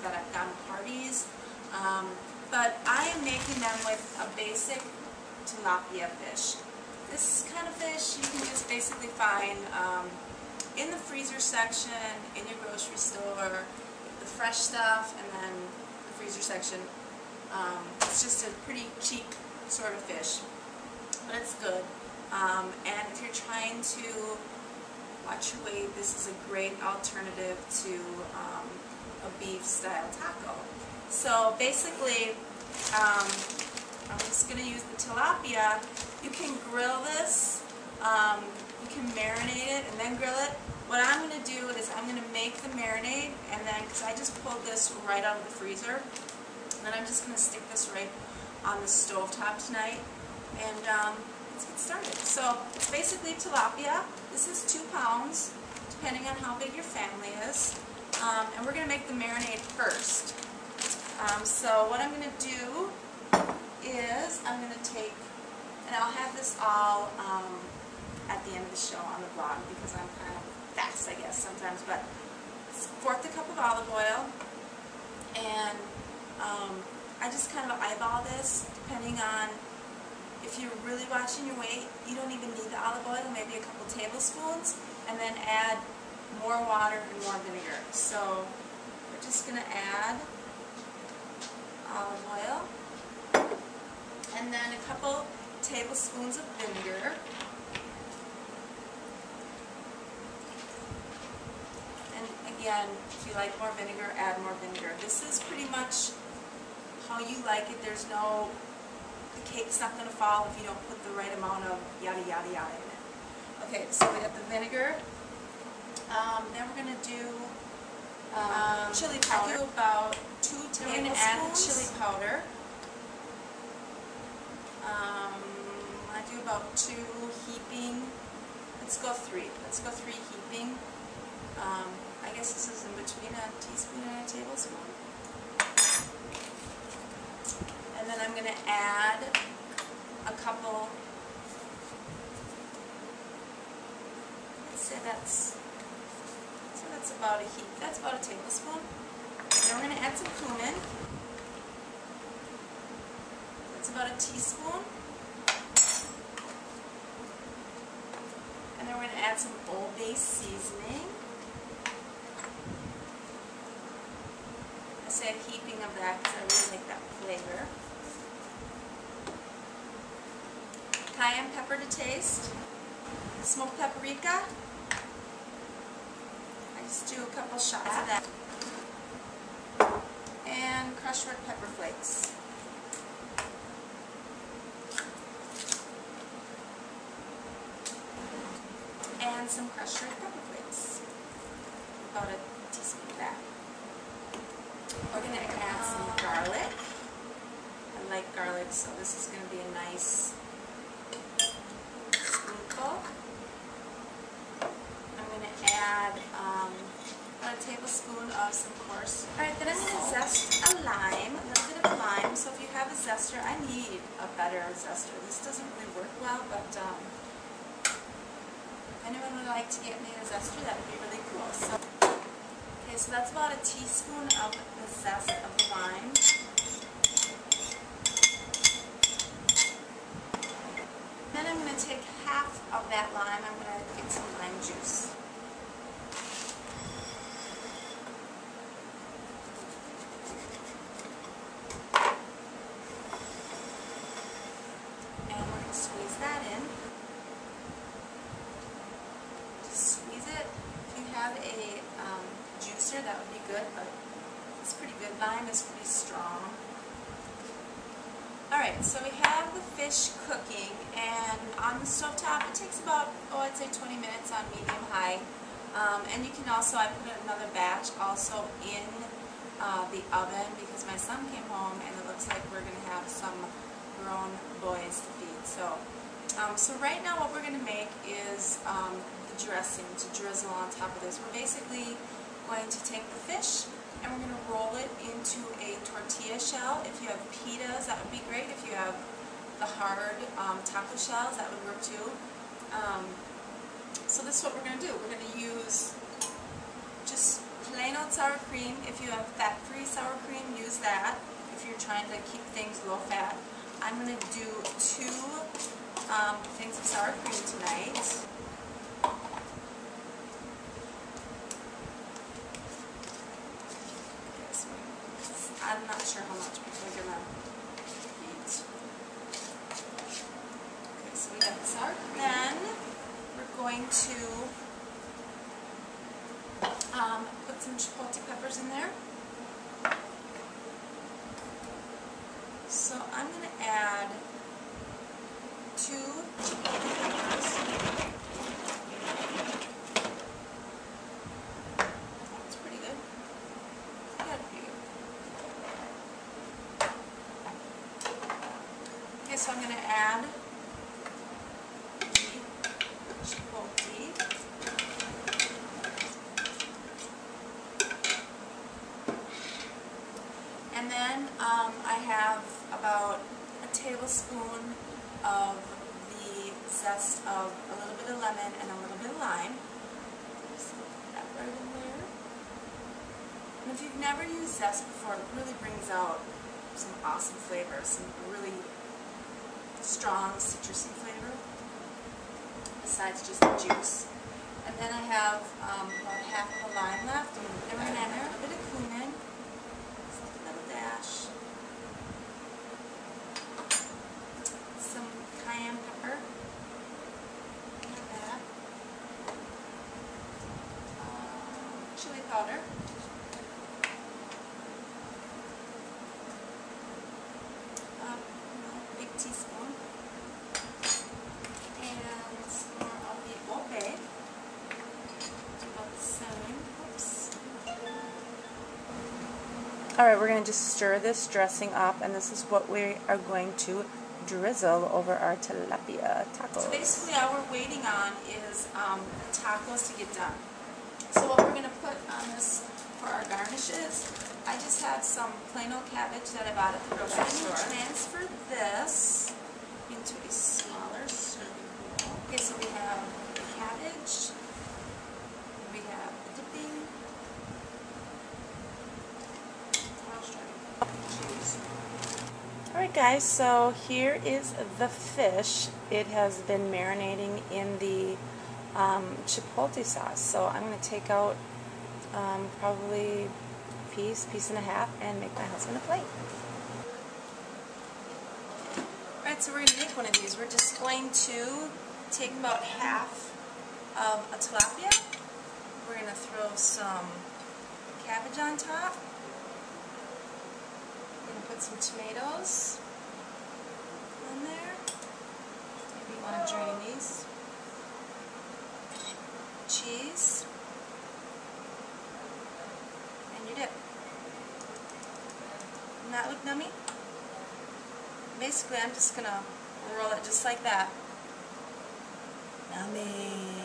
that I've gotten parties. But I am making them with a basic tilapia fish. This kind of fish you can just basically find in the freezer section, in your grocery store, the fresh stuff, and then the freezer section. It's just a pretty cheap sort of fish, but it's good. And if you're trying to watch your weight, this is a great alternative to a beef style taco. So basically, I'm just going to use the tilapia. You can grill this, you can marinate it and then grill it. What I'm going to do is I'm going to make the marinade, and then, because I just pulled this right out of the freezer, and then I'm just going to stick this right on the stovetop tonight, and let's get started. So it's basically tilapia. This is 2 pounds, depending on how big your family is, and we're going to make the marinade first. So what I'm going to do is I'm going to take, and I'll have this all at the end of the show on the blog because I'm kind of fast, I guess, sometimes, but 1/4 cup of olive oil, and I just kind of eyeball this depending on, if you're really watching your weight, you don't even need the olive oil, maybe a couple tablespoons, and then add more water and more vinegar. So we're just going to add olive oil, and then a couple tablespoons of vinegar, and again, if you like more vinegar, add more vinegar. This is pretty much how you like it. There's no, the cake's not going to fall if you don't put the right amount of yada yada yada in it. Okay, so we got the vinegar. Then we're going to do chili powder. I do about 2 tablespoons. We're going to add the chili powder. I do about 2 heaping. Let's go 3. Let's go 3 heaping. I guess this is in between a teaspoon and a tablespoon. And then I'm going to add a couple, let's say that's about a heap. That's about a tablespoon. Then we're going to add some cumin. That's about a teaspoon. And then we're going to add some Old Bay seasoning. I say a heaping of that because I really like that flavor. Cayenne pepper to taste. Smoked paprika. I just do a couple shots of that. And crushed red pepper flakes. And some crushed red pepper flakes. About a teaspoon of that. We're going to add some garlic. I like garlic, so this is going to be a nice spoonful. I'm going to add about a tablespoon of some coarse. Alright, then I'm going to zest a lime, a little bit of lime. So if you have a zester, I need a better zester. This doesn't really work well, but if anyone would like to get me a zester, that would be really cool. So, okay, so that's about a teaspoon of the zest of the lime. Then I'm going to take half of that lime. I'm going to get some lime juice. And we're going to squeeze that in. Just squeeze it. If you have a juicer, that would be good, but it's pretty good. Lime is pretty strong. Alright, so we have the fish cooking, and on the stovetop it takes about, I'd say 20 minutes on medium-high. And you can also, I put another batch also in the oven because my son came home and it looks like we're going to have some grown boys to feed. So right now what we're going to make is the dressing to drizzle on top of this. We're basically going to take the fish and we're going to roll it into a tortilla shell. If you have pitas, that would be great. If you have the hard taco shells, that would work too. So this is what we're going to do. We're going to use just plain old sour cream. If you have fat-free sour use that if you're trying to keep things low fat. I'm going to do 2 things of sour cream tonight. I'm not sure how much people are going to eat. Okay, so we got the sour cream. Then we're going to put some chipotle peppers in there. So I'm going to add 2 chipotle peppers. That's pretty good. Yeah, pretty good. Okay, so I'm going to add the chipotle. And then I have about a tablespoon of the zest of a little bit of lemon and a little bit of lime. Just put that right in there. And if you've never used zest before, it really brings out some awesome flavor, some really strong citrusy flavor, besides just the juice. And then I have about half of a lime left, and then we're going to add a little bit of cumin. Dash. Some cayenne pepper. Like that. Chili powder. A big teaspoon. And some more of the Old Bay. About the same. Oops. Alright, we're going to just stir this dressing up, and this is what we are going to drizzle over our tilapia tacos. So basically all we're waiting on is the tacos to get done. So what we're going to put on this for our garnishes, I just had some plain old cabbage that I bought at the grocery store. Transfer this into a smaller serving bowl. Okay, so we have the cabbage, we have the dipping, alright guys, so here is the fish. It has been marinating in the chipotle sauce. So I'm going to take out probably a piece and a half, and make my husband a plate. Alright, so we're going to make one of these. We're just going to take about half of a tilapia. We're going to throw some cabbage on top. We're going to put some tomatoes in there. Maybe you want to drain these. Cheese. And your dip. Doesn't that look yummy? Basically, I'm just going to roll it just like that. Yummy.